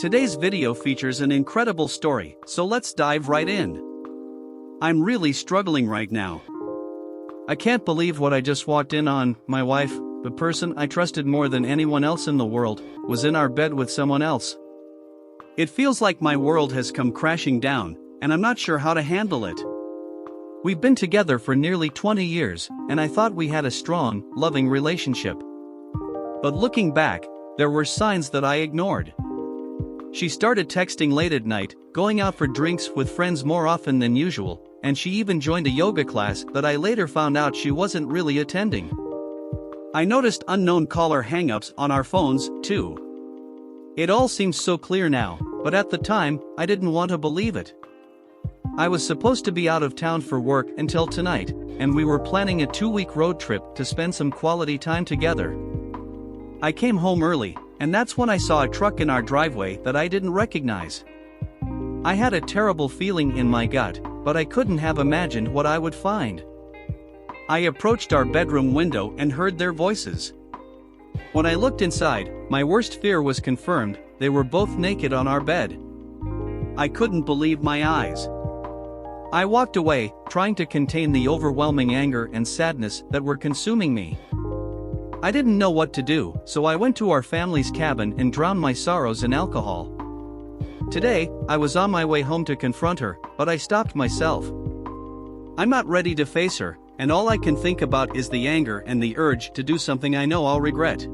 Today's video features an incredible story, so let's dive right in. I'm really struggling right now. I can't believe what I just walked in on. My wife, the person I trusted more than anyone else in the world, was in our bed with someone else. It feels like my world has come crashing down, and I'm not sure how to handle it. We've been together for nearly 20 years, and I thought we had a strong, loving relationship. But looking back, there were signs that I ignored. She started texting late at night, going out for drinks with friends more often than usual, and she even joined a yoga class that I later found out she wasn't really attending. I noticed unknown caller hang-ups on our phones, too. It all seems so clear now, but at the time, I didn't want to believe it. I was supposed to be out of town for work until tonight, and we were planning a 2-week road trip to spend some quality time together. I came home early, and that's when I saw a truck in our driveway that I didn't recognize. I had a terrible feeling in my gut, but I couldn't have imagined what I would find. I approached our bedroom window and heard their voices. When I looked inside, my worst fear was confirmed. They were both naked on our bed. I couldn't believe my eyes. I walked away, trying to contain the overwhelming anger and sadness that were consuming me. I didn't know what to do, so I went to our family's cabin and drowned my sorrows in alcohol. Today, I was on my way home to confront her, but I stopped myself. I'm not ready to face her, and all I can think about is the anger and the urge to do something I know I'll regret.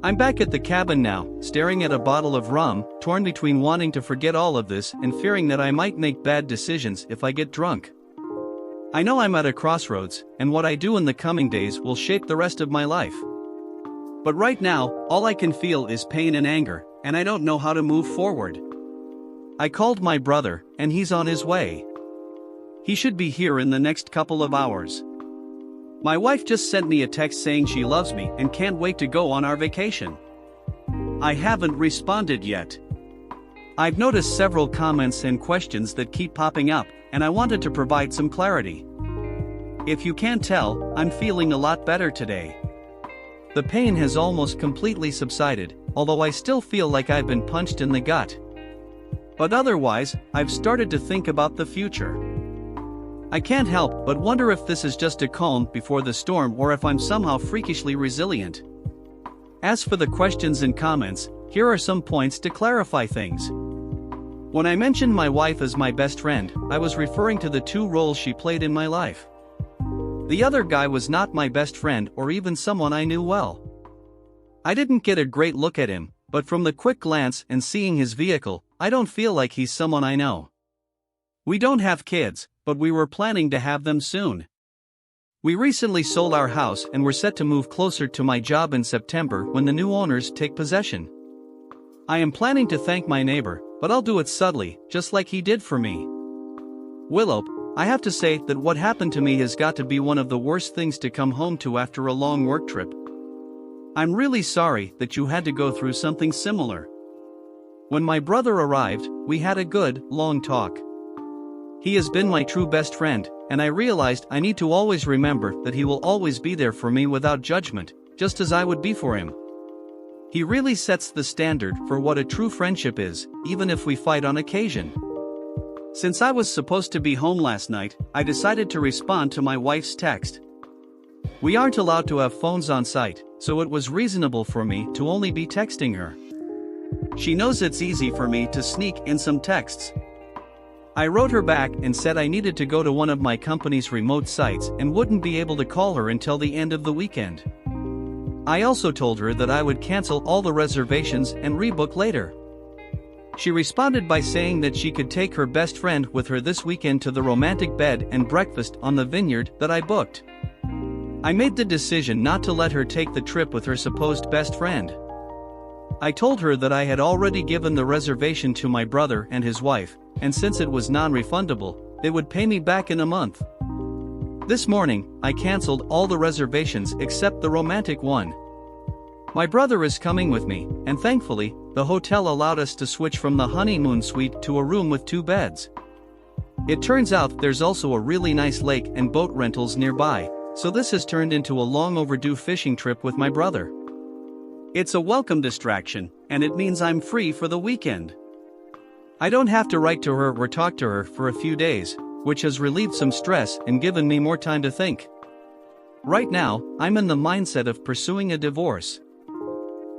I'm back at the cabin now, staring at a bottle of rum, torn between wanting to forget all of this and fearing that I might make bad decisions if I get drunk. I know I'm at a crossroads, and what I do in the coming days will shape the rest of my life. But right now, all I can feel is pain and anger, and I don't know how to move forward. I called my brother, and he's on his way. He should be here in the next couple of hours. My wife just sent me a text saying she loves me and can't wait to go on our vacation. I haven't responded yet. I've noticed several comments and questions that keep popping up, and I wanted to provide some clarity. If you can't tell, I'm feeling a lot better today. The pain has almost completely subsided, although I still feel like I've been punched in the gut. But otherwise, I've started to think about the future. I can't help but wonder if this is just a calm before the storm or if I'm somehow freakishly resilient. As for the questions and comments, here are some points to clarify things. When I mentioned my wife as my best friend, I was referring to the 2 roles she played in my life. The other guy was not my best friend or even someone I knew well. I didn't get a great look at him, but from the quick glance and seeing his vehicle, I don't feel like he's someone I know. We don't have kids, but we were planning to have them soon. We recently sold our house and were set to move closer to my job in September when the new owners take possession. I am planning to thank my neighbor, but I'll do it subtly, just like he did for me. Willow, I have to say that what happened to me has got to be one of the worst things to come home to after a long work trip. I'm really sorry that you had to go through something similar. When my brother arrived, we had a good, long talk. He has been my true best friend, and I realized I need to always remember that he will always be there for me without judgment, just as I would be for him. He really sets the standard for what a true friendship is, even if we fight on occasion. Since I was supposed to be home last night, I decided to respond to my wife's text. We aren't allowed to have phones on site, so it was reasonable for me to only be texting her. She knows it's easy for me to sneak in some texts. I wrote her back and said I needed to go to one of my company's remote sites and wouldn't be able to call her until the end of the weekend. I also told her that I would cancel all the reservations and rebook later. She responded by saying that she could take her best friend with her this weekend to the romantic bed and breakfast on the vineyard that I booked. I made the decision not to let her take the trip with her supposed best friend. I told her that I had already given the reservation to my brother and his wife, and since it was non-refundable, they would pay me back in a month. This morning, I canceled all the reservations except the romantic one. My brother is coming with me, and thankfully, the hotel allowed us to switch from the honeymoon suite to a room with 2 beds. It turns out there's also a really nice lake and boat rentals nearby, so this has turned into a long overdue fishing trip with my brother. It's a welcome distraction, and it means I'm free for the weekend. I don't have to write to her or talk to her for a few days, which has relieved some stress and given me more time to think. Right now, I'm in the mindset of pursuing a divorce.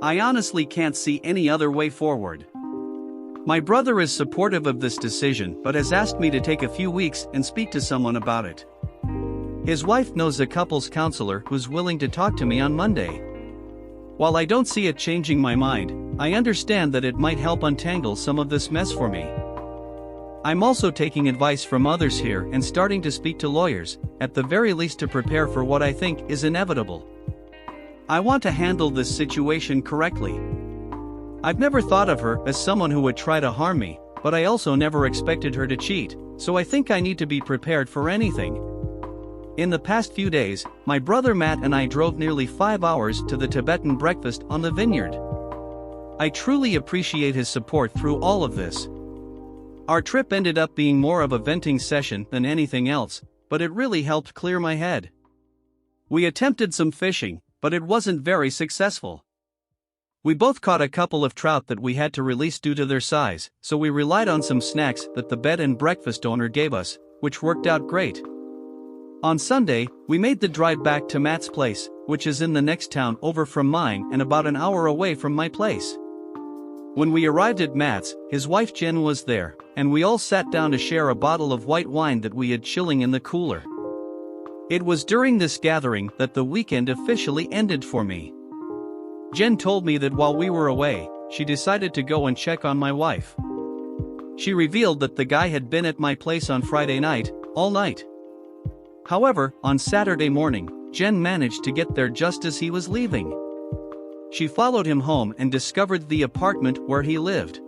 I honestly can't see any other way forward. My brother is supportive of this decision but has asked me to take a few weeks and speak to someone about it. His wife knows a couples counselor who's willing to talk to me on Monday. While I don't see it changing my mind, I understand that it might help untangle some of this mess for me. I'm also taking advice from others here and starting to speak to lawyers, at the very least to prepare for what I think is inevitable. I want to handle this situation correctly. I've never thought of her as someone who would try to harm me, but I also never expected her to cheat, so I think I need to be prepared for anything. In the past few days, my brother Matt and I drove nearly 5 hours to the Tibetan breakfast on the vineyard. I truly appreciate his support through all of this. Our trip ended up being more of a venting session than anything else, but it really helped clear my head. We attempted some fishing, but it wasn't very successful. We both caught a couple of trout that we had to release due to their size, so we relied on some snacks that the bed and breakfast owner gave us, which worked out great. On Sunday, we made the drive back to Matt's place, which is in the next town over from mine and about an hour away from my place. When we arrived at Matt's, his wife Jen was there, and we all sat down to share a bottle of white wine that we had chilling in the cooler. It was during this gathering that the weekend officially ended for me. Jen told me that while we were away, she decided to go and check on my wife. She revealed that the guy had been at my place on Friday night, all night. However, on Saturday morning, Jen managed to get there just as he was leaving. She followed him home and discovered the apartment where he lived.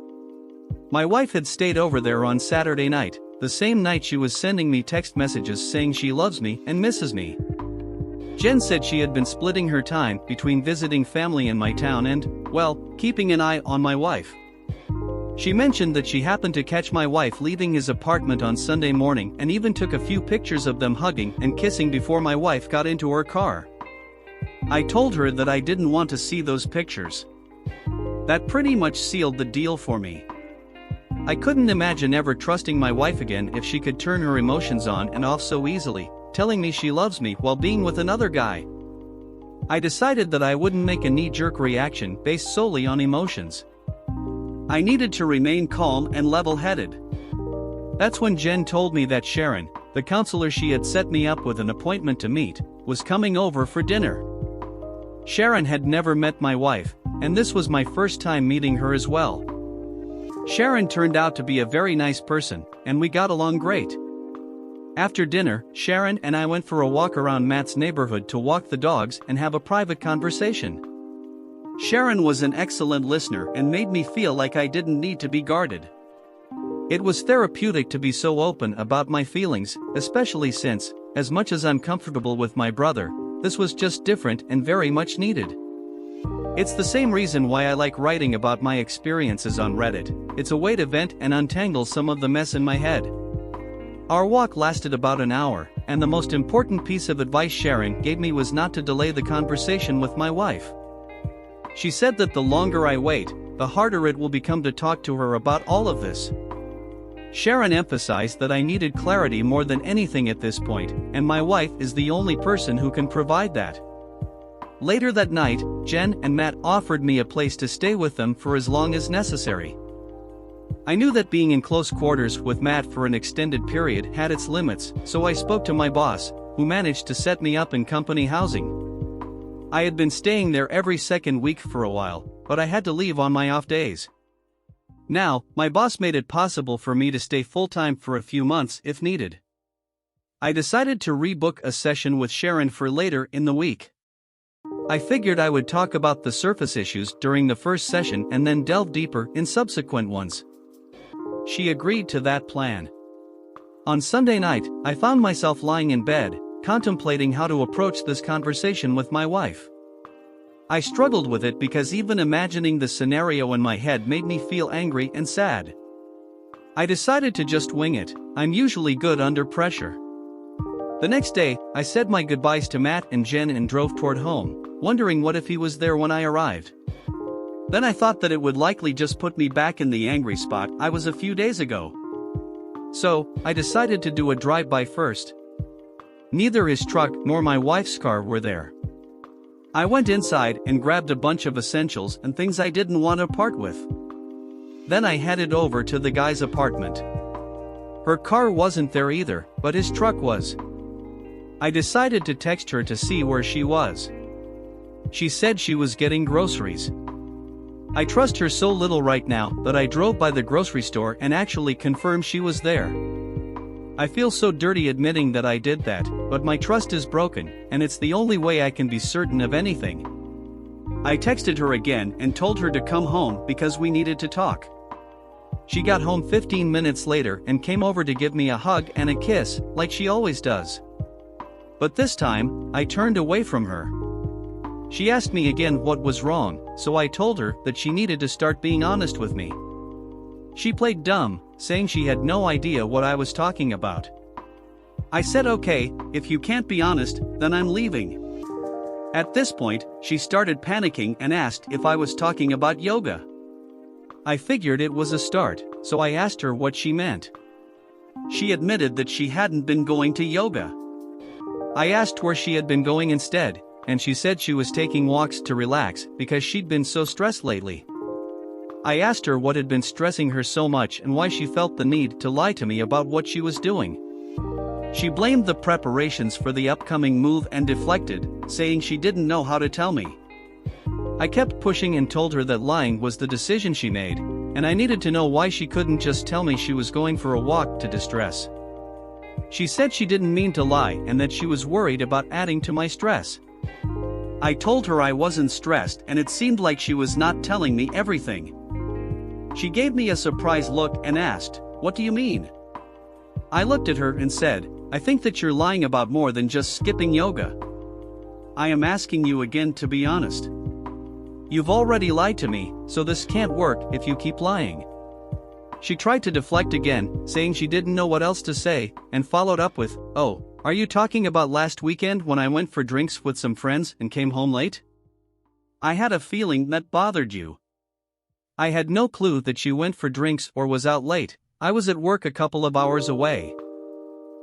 My wife had stayed over there on Saturday night, the same night she was sending me text messages saying she loves me and misses me. Jen said she had been splitting her time between visiting family in my town and, well, keeping an eye on my wife. She mentioned that she happened to catch my wife leaving his apartment on Sunday morning and even took a few pictures of them hugging and kissing before my wife got into her car. I told her that I didn't want to see those pictures. That pretty much sealed the deal for me. I couldn't imagine ever trusting my wife again if she could turn her emotions on and off so easily, telling me she loves me while being with another guy. I decided that I wouldn't make a knee-jerk reaction based solely on emotions. I needed to remain calm and level-headed. That's when Jen told me that Sharon, the counselor she had set me up with an appointment to meet, was coming over for dinner. Sharon had never met my wife, and this was my first time meeting her as well. Sharon turned out to be a very nice person, and we got along great. After dinner, Sharon and I went for a walk around Matt's neighborhood to walk the dogs and have a private conversation. Sharon was an excellent listener and made me feel like I didn't need to be guarded. It was therapeutic to be so open about my feelings, especially since, as much as I'm comfortable with my brother, this was just different and very much needed. It's the same reason why I like writing about my experiences on Reddit. It's a way to vent and untangle some of the mess in my head. Our walk lasted about an hour, and the most important piece of advice Sharon gave me was not to delay the conversation with my wife. She said that the longer I wait, the harder it will become to talk to her about all of this. Sharon emphasized that I needed clarity more than anything at this point, and my wife is the only person who can provide that. Later that night, Jen and Matt offered me a place to stay with them for as long as necessary. I knew that being in close quarters with Matt for an extended period had its limits, so I spoke to my boss, who managed to set me up in company housing. I had been staying there every second week for a while, but I had to leave on my off days. Now, my boss made it possible for me to stay full-time for a few months if needed. I decided to rebook a session with Sharon for later in the week. I figured I would talk about the surface issues during the first session and then delve deeper in subsequent ones. She agreed to that plan. On Sunday night, I found myself lying in bed, contemplating how to approach this conversation with my wife. I struggled with it because even imagining the scenario in my head made me feel angry and sad. I decided to just wing it. I'm usually good under pressure. The next day, I said my goodbyes to Matt and Jen and drove toward home. wondering what if he was there when I arrived. Then I thought that it would likely just put me back in the angry spot I was a few days ago. So, I decided to do a drive-by first. Neither his truck nor my wife's car were there. I went inside and grabbed a bunch of essentials and things I didn't want to part with. Then I headed over to the guy's apartment. Her car wasn't there either, but his truck was. I decided to text her to see where she was. She said she was getting groceries. I trust her so little right now that I drove by the grocery store and actually confirmed she was there. I feel so dirty admitting that I did that, but my trust is broken, and it's the only way I can be certain of anything. I texted her again and told her to come home because we needed to talk. She got home 15 minutes later and came over to give me a hug and a kiss, like she always does. But this time, I turned away from her. She asked me again what was wrong, so I told her that she needed to start being honest with me. She played dumb, saying she had no idea what I was talking about. I said okay, if you can't be honest, then I'm leaving. At this point, she started panicking and asked if I was talking about yoga. I figured it was a start, so I asked her what she meant. She admitted that she hadn't been going to yoga. I asked where she had been going instead, and she said she was taking walks to relax because she'd been so stressed lately. I asked her what had been stressing her so much and why she felt the need to lie to me about what she was doing. She blamed the preparations for the upcoming move and deflected, saying she didn't know how to tell me. I kept pushing and told her that lying was the decision she made, and I needed to know why she couldn't just tell me she was going for a walk to distress. She said she didn't mean to lie and that she was worried about adding to my stress. I told her I wasn't stressed and it seemed like she was not telling me everything. She gave me a surprised look and asked, "What do you mean?" I looked at her and said, "I think that you're lying about more than just skipping yoga. I am asking you again to be honest. You've already lied to me, so this can't work if you keep lying." She tried to deflect again, saying she didn't know what else to say, and followed up with, "Oh, are you talking about last weekend when I went for drinks with some friends and came home late? I had a feeling that bothered you." I had no clue that she went for drinks or was out late. I was at work a couple of hours away.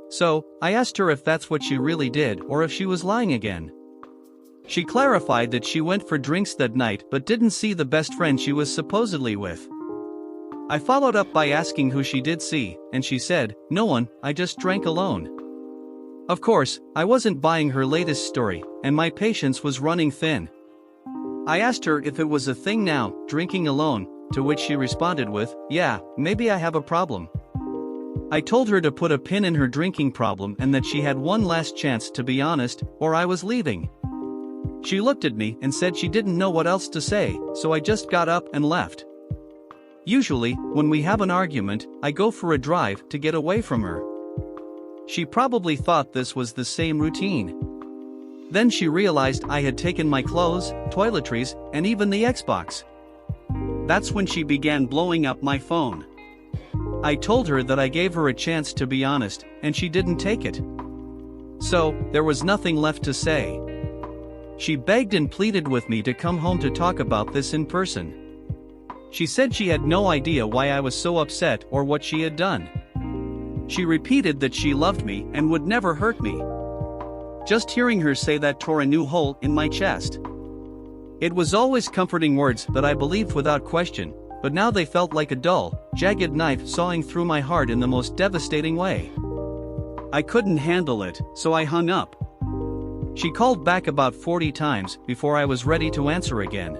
So, I asked her if that's what she really did or if she was lying again. She clarified that she went for drinks that night but didn't see the best friend she was supposedly with. I followed up by asking who she did see, and she said, "No one, I just drank alone." Of course, I wasn't buying her latest story, and my patience was running thin. I asked her if it was a thing now, drinking alone, to which she responded with, "Yeah, maybe I have a problem." I told her to put a pin in her drinking problem and that she had one last chance to be honest, or I was leaving. She looked at me and said she didn't know what else to say, so I just got up and left. Usually, when we have an argument, I go for a drive to get away from her. She probably thought this was the same routine. Then she realized I had taken my clothes, toiletries, and even the Xbox. That's when she began blowing up my phone. I told her that I gave her a chance to be honest, and she didn't take it. So, there was nothing left to say. She begged and pleaded with me to come home to talk about this in person. She said she had no idea why I was so upset or what she had done. She repeated that she loved me and would never hurt me. Just hearing her say that tore a new hole in my chest. It was always comforting words that I believed without question, but now they felt like a dull, jagged knife sawing through my heart in the most devastating way. I couldn't handle it, so I hung up. She called back about 40 times before I was ready to answer again.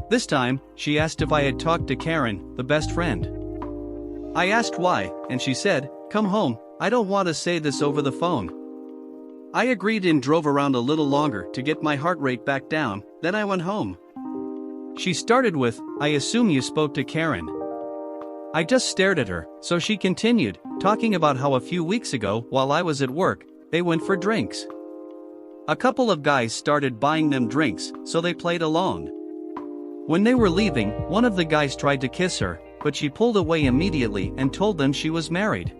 This time, she asked if I had talked to Karen, the best friend. I asked why, and she said, "Come home, I don't want to say this over the phone." I agreed and drove around a little longer to get my heart rate back down, then I went home. She started with, "I assume you spoke to Karen." I just stared at her, so she continued, talking about how a few weeks ago, while I was at work, they went for drinks. A couple of guys started buying them drinks, so they played along. When they were leaving, one of the guys tried to kiss her, but she pulled away immediately and told them she was married.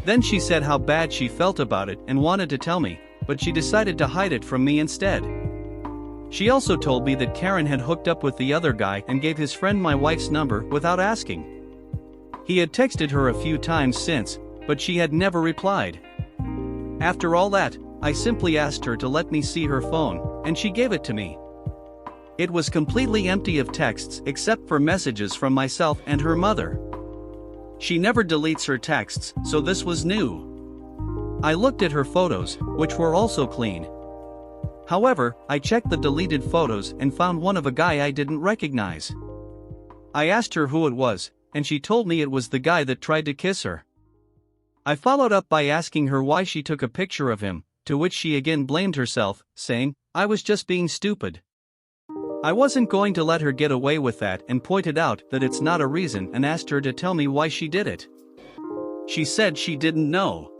Then she said how bad she felt about it and wanted to tell me, but she decided to hide it from me instead. She also told me that Karen had hooked up with the other guy and gave his friend my wife's number without asking. He had texted her a few times since, but she had never replied. After all that, I simply asked her to let me see her phone, and she gave it to me. It was completely empty of texts except for messages from myself and her mother. She never deletes her texts, so this was new. I looked at her photos, which were also clean. However, I checked the deleted photos and found one of a guy I didn't recognize. I asked her who it was, and she told me it was the guy that tried to kiss her. I followed up by asking her why she took a picture of him, to which she again blamed herself, saying, "I was just being stupid." I wasn't going to let her get away with that and pointed out that it's not a reason and asked her to tell me why she did it. She said she didn't know.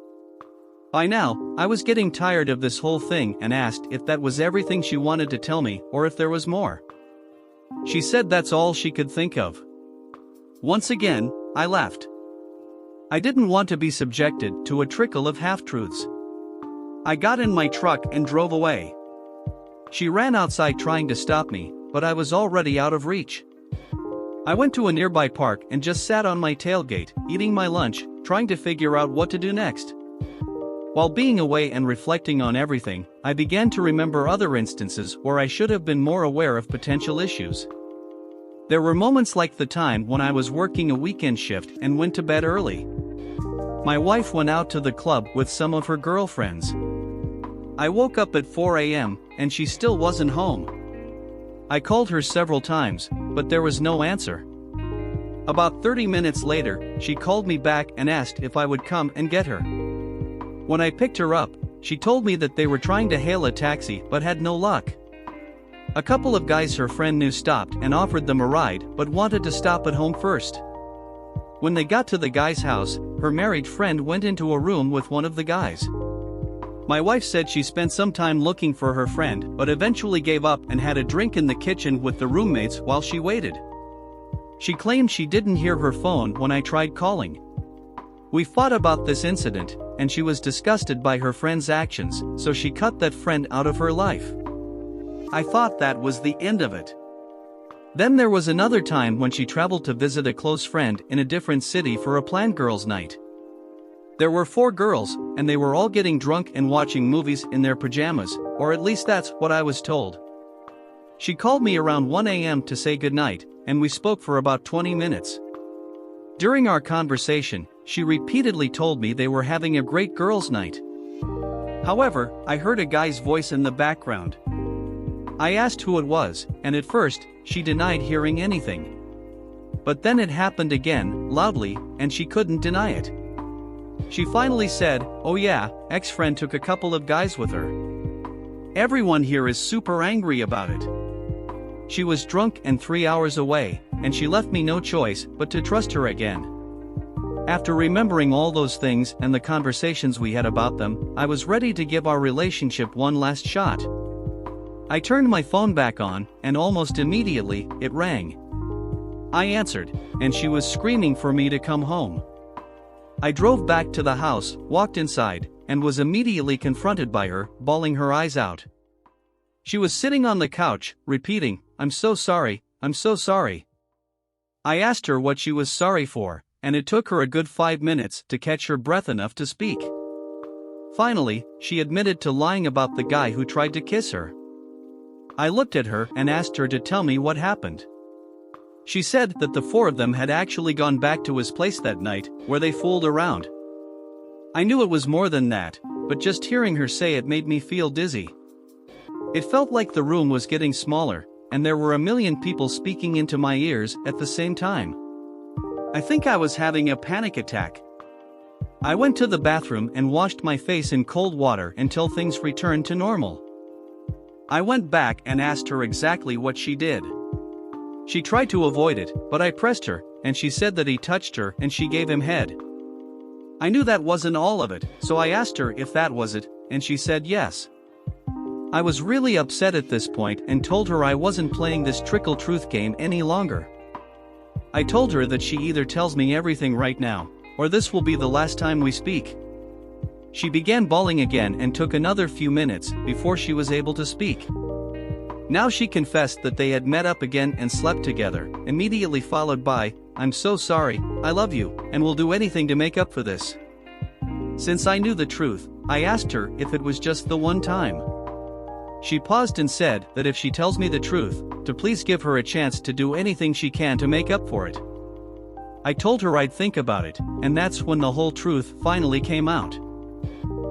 By now, I was getting tired of this whole thing and asked if that was everything she wanted to tell me or if there was more. She said that's all she could think of. Once again, I laughed. I didn't want to be subjected to a trickle of half-truths. I got in my truck and drove away. She ran outside trying to stop me, but I was already out of reach. I went to a nearby park and just sat on my tailgate, eating my lunch, trying to figure out what to do next. While being away and reflecting on everything, I began to remember other instances where I should have been more aware of potential issues. There were moments like the time when I was working a weekend shift and went to bed early. My wife went out to the club with some of her girlfriends. I woke up at 4 a.m., and she still wasn't home. I called her several times, but there was no answer. About 30 minutes later, she called me back and asked if I would come and get her. When I picked her up, she told me that they were trying to hail a taxi but had no luck. A couple of guys her friend knew stopped and offered them a ride but wanted to stop at home first. When they got to the guy's house, her married friend went into a room with one of the guys. My wife said she spent some time looking for her friend but eventually gave up and had a drink in the kitchen with the roommates while she waited. She claimed she didn't hear her phone when I tried calling. We fought about this incident, and she was disgusted by her friend's actions, so she cut that friend out of her life. I thought that was the end of it. Then there was another time when she traveled to visit a close friend in a different city for a planned girls' night. There were 4 girls, and they were all getting drunk and watching movies in their pajamas, or at least that's what I was told. She called me around 1 a.m. to say goodnight, and we spoke for about 20 minutes. During our conversation, she repeatedly told me they were having a great girls' night. However, I heard a guy's voice in the background. I asked who it was, and at first, she denied hearing anything. But then it happened again, loudly, and she couldn't deny it. She finally said, "Oh yeah, ex-friend took a couple of guys with her. Everyone here is super angry about it." She was drunk and 3 hours away, and she left me no choice but to trust her again. After remembering all those things and the conversations we had about them, I was ready to give our relationship one last shot. I turned my phone back on, and almost immediately, it rang. I answered, and she was screaming for me to come home. I drove back to the house, walked inside, and was immediately confronted by her, bawling her eyes out. She was sitting on the couch, repeating, "I'm so sorry, I'm so sorry." I asked her what she was sorry for, and it took her a good 5 minutes to catch her breath enough to speak. Finally, she admitted to lying about the guy who tried to kiss her. I looked at her and asked her to tell me what happened. She said that the 4 of them had actually gone back to his place that night, where they fooled around. I knew it was more than that, but just hearing her say it made me feel dizzy. It felt like the room was getting smaller, and there were a million people speaking into my ears at the same time. I think I was having a panic attack. I went to the bathroom and washed my face in cold water until things returned to normal. I went back and asked her exactly what she did. She tried to avoid it, but I pressed her, and she said that he touched her and she gave him head. I knew that wasn't all of it, so I asked her if that was it, and she said yes. I was really upset at this point and told her I wasn't playing this trickle truth game any longer. I told her that she either tells me everything right now, or this will be the last time we speak. She began bawling again and took another few minutes before she was able to speak. Now she confessed that they had met up again and slept together, immediately followed by, "I'm so sorry, I love you, and will do anything to make up for this." Since I knew the truth, I asked her if it was just the one time. She paused and said that if she tells me the truth, to please give her a chance to do anything she can to make up for it. I told her I'd think about it, and that's when the whole truth finally came out.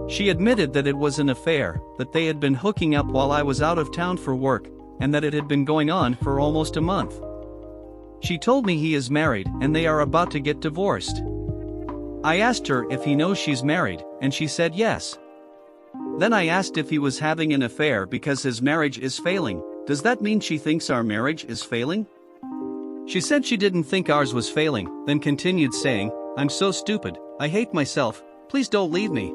She admitted that it was an affair, that they had been hooking up while I was out of town for work, and that it had been going on for almost a month. She told me he is married and they are about to get divorced. I asked her if he knows she's married, and she said yes. Then I asked if he was having an affair because his marriage is failing. Does that mean she thinks our marriage is failing? She said she didn't think ours was failing, then continued saying, "I'm so stupid, I hate myself, please don't leave me."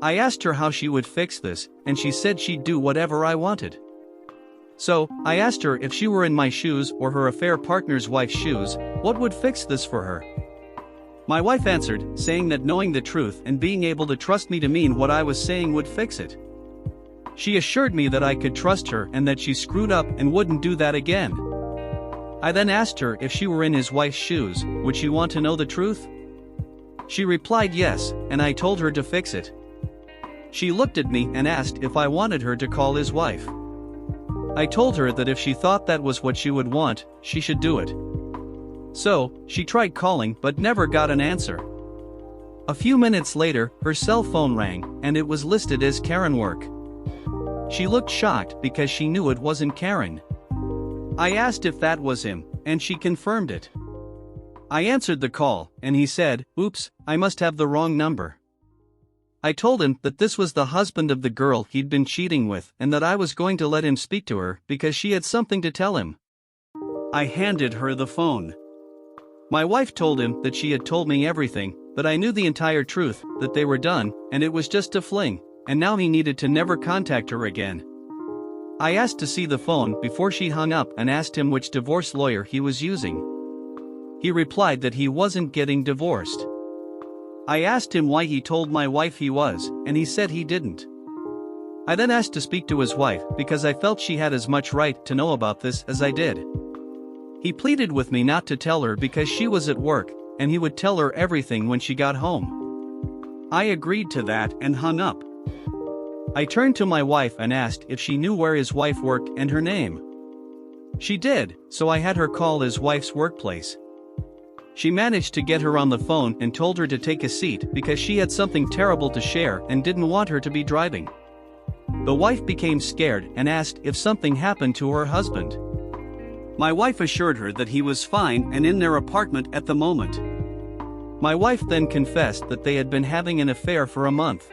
I asked her how she would fix this, and she said she'd do whatever I wanted. So, I asked her if she were in my shoes or her affair partner's wife's shoes, what would fix this for her? My wife answered, saying that knowing the truth and being able to trust me to mean what I was saying would fix it. She assured me that I could trust her and that she screwed up and wouldn't do that again. I then asked her if she were in his wife's shoes, would she want to know the truth? She replied yes, and I told her to fix it. She looked at me and asked if I wanted her to call his wife. I told her that if she thought that was what she would want, she should do it. So, she tried calling but never got an answer. A few minutes later, her cell phone rang, and it was listed as Karen work. She looked shocked because she knew it wasn't Karen. I asked if that was him, and she confirmed it. I answered the call, and he said, "Oops, I must have the wrong number." I told him that this was the husband of the girl he'd been cheating with and that I was going to let him speak to her because she had something to tell him. I handed her the phone. My wife told him that she had told me everything, that I knew the entire truth, that they were done, and it was just a fling, and now he needed to never contact her again. I asked to see the phone before she hung up and asked him which divorce lawyer he was using. He replied that he wasn't getting divorced. I asked him why he told my wife he was, and he said he didn't. I then asked to speak to his wife because I felt she had as much right to know about this as I did. He pleaded with me not to tell her because she was at work, and he would tell her everything when she got home. I agreed to that and hung up. I turned to my wife and asked if she knew where his wife worked and her name. She did, so I had her call his wife's workplace. She managed to get her on the phone and told her to take a seat because she had something terrible to share and didn't want her to be driving. The wife became scared and asked if something happened to her husband. My wife assured her that he was fine and in their apartment at the moment. My wife then confessed that they had been having an affair for a month.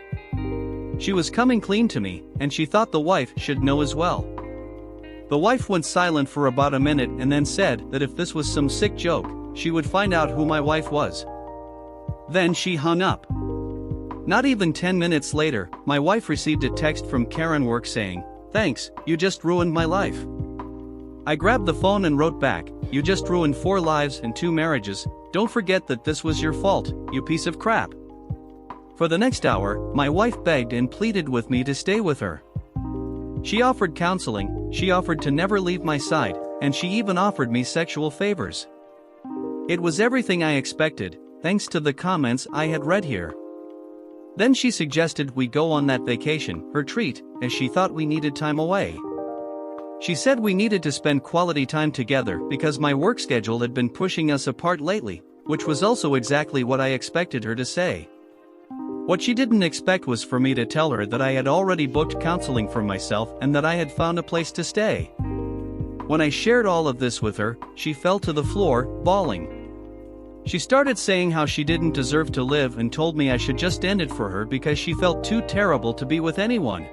She was coming clean to me, and she thought the wife should know as well. The wife went silent for about a minute and then said that if this was some sick joke, she would find out who my wife was. Then she hung up. Not even 10 minutes later, my wife received a text from Karen work saying, "Thanks, you just ruined my life." I grabbed the phone and wrote back, "You just ruined 4 lives and 2 marriages, don't forget that this was your fault, you piece of crap." For the next hour, my wife begged and pleaded with me to stay with her. She offered counseling, she offered to never leave my side, and she even offered me sexual favors. It was everything I expected, thanks to the comments I had read here. Then she suggested we go on that vacation, her treat, as she thought we needed time away. She said we needed to spend quality time together because my work schedule had been pushing us apart lately, which was also exactly what I expected her to say. What she didn't expect was for me to tell her that I had already booked counseling for myself and that I had found a place to stay. When I shared all of this with her, she fell to the floor, bawling. She started saying how she didn't deserve to live and told me I should just end it for her because she felt too terrible to be with anyone.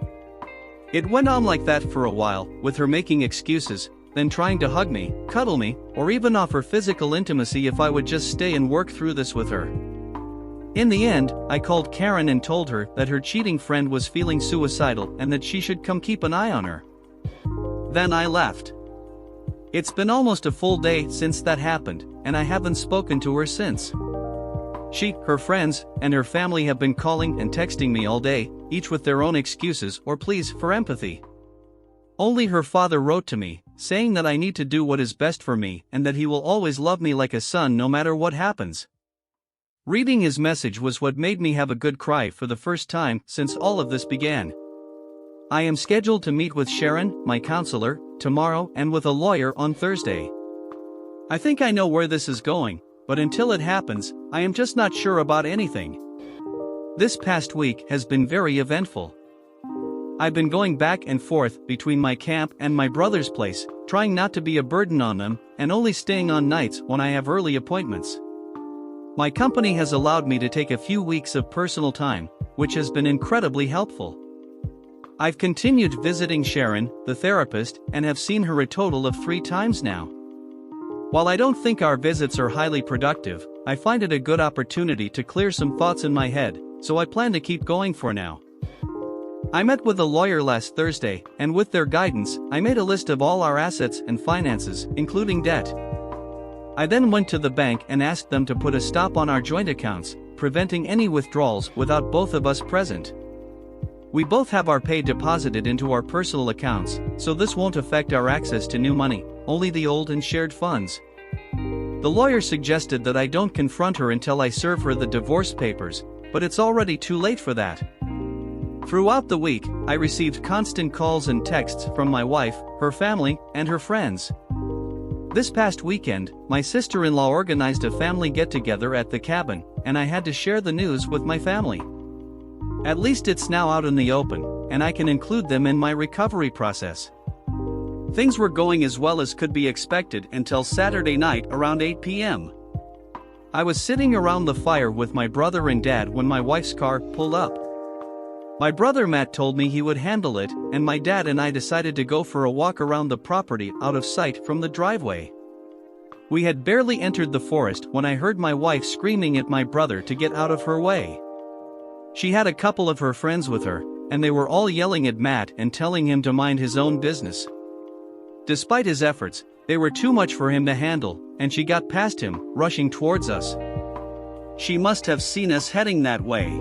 It went on like that for a while, with her making excuses, then trying to hug me, cuddle me, or even offer physical intimacy if I would just stay and work through this with her. In the end, I called Karen and told her that her cheating friend was feeling suicidal and that she should come keep an eye on her. Then I left. It's been almost a full day since that happened, and I haven't spoken to her since. She, her friends, and her family have been calling and texting me all day, each with their own excuses or pleas for empathy. Only her father wrote to me, saying that I need to do what is best for me and that he will always love me like a son no matter what happens. Reading his message was what made me have a good cry for the first time since all of this began. I am scheduled to meet with Sharon, my counselor, tomorrow and with a lawyer on Thursday. I think I know where this is going, but until it happens, I am just not sure about anything. This past week has been very eventful. I've been going back and forth between my camp and my brother's place, trying not to be a burden on them, and only staying on nights when I have early appointments. My company has allowed me to take a few weeks of personal time, which has been incredibly helpful. I've continued visiting Sharon, the therapist, and have seen her a total of 3 times now. While I don't think our visits are highly productive, I find it a good opportunity to clear some thoughts in my head, so I plan to keep going for now. I met with a lawyer last Thursday, and with their guidance, I made a list of all our assets and finances, including debt. I then went to the bank and asked them to put a stop on our joint accounts, preventing any withdrawals without both of us present. We both have our pay deposited into our personal accounts, so this won't affect our access to new money, only the old and shared funds. The lawyer suggested that I don't confront her until I serve her the divorce papers, but it's already too late for that. Throughout the week, I received constant calls and texts from my wife, her family, and her friends. This past weekend, my sister-in-law organized a family get-together at the cabin, and I had to share the news with my family. At least it's now out in the open, and I can include them in my recovery process. Things were going as well as could be expected until Saturday night around 8 p.m. I was sitting around the fire with my brother and dad when my wife's car pulled up. My brother Matt told me he would handle it, and my dad and I decided to go for a walk around the property out of sight from the driveway. We had barely entered the forest when I heard my wife screaming at my brother to get out of her way. She had a couple of her friends with her, and they were all yelling at Matt and telling him to mind his own business. Despite his efforts, they were too much for him to handle, and she got past him, rushing towards us. She must have seen us heading that way.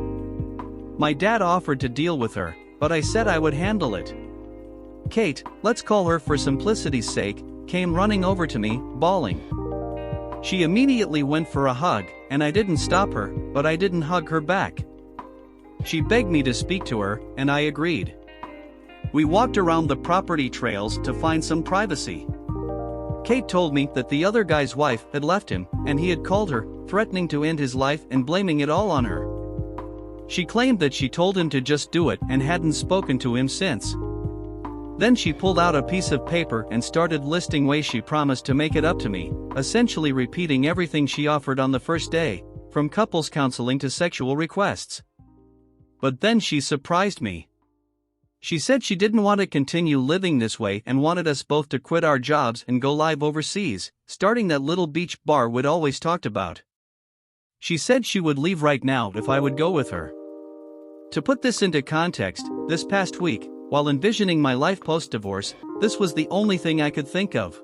My dad offered to deal with her, but I said I would handle it. Kate, let's call her for simplicity's sake, came running over to me, bawling. She immediately went for a hug, and I didn't stop her, but I didn't hug her back. She begged me to speak to her, and I agreed. We walked around the property trails to find some privacy. Kate told me that the other guy's wife had left him, and he had called her, threatening to end his life and blaming it all on her. She claimed that she told him to just do it and hadn't spoken to him since. Then she pulled out a piece of paper and started listing ways she promised to make it up to me, essentially repeating everything she offered on the first day, from couples counseling to sexual requests. But then she surprised me. She said she didn't want to continue living this way and wanted us both to quit our jobs and go live overseas, starting that little beach bar we'd always talked about. She said she would leave right now if I would go with her. To put this into context, this past week, while envisioning my life post-divorce, this was the only thing I could think of.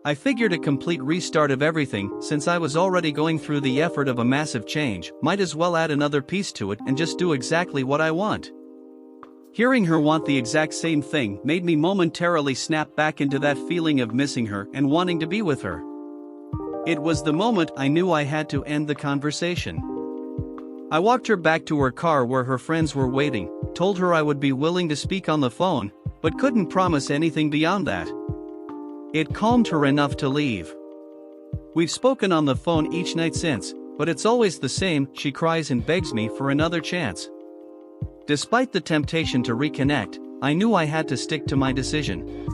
I figured a complete restart of everything, since I was already going through the effort of a massive change, might as well add another piece to it and just do exactly what I want. Hearing her want the exact same thing made me momentarily snap back into that feeling of missing her and wanting to be with her. It was the moment I knew I had to end the conversation. I walked her back to her car where her friends were waiting, told her I would be willing to speak on the phone, but couldn't promise anything beyond that. It calmed her enough to leave. We've spoken on the phone each night since, but it's always the same, she cries and begs me for another chance. Despite the temptation to reconnect, I knew I had to stick to my decision.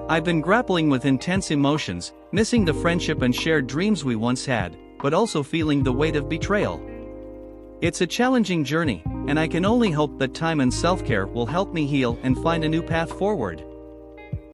I've been grappling with intense emotions, missing the friendship and shared dreams we once had, but also feeling the weight of betrayal. It's a challenging journey, and I can only hope that time and self-care will help me heal and find a new path forward.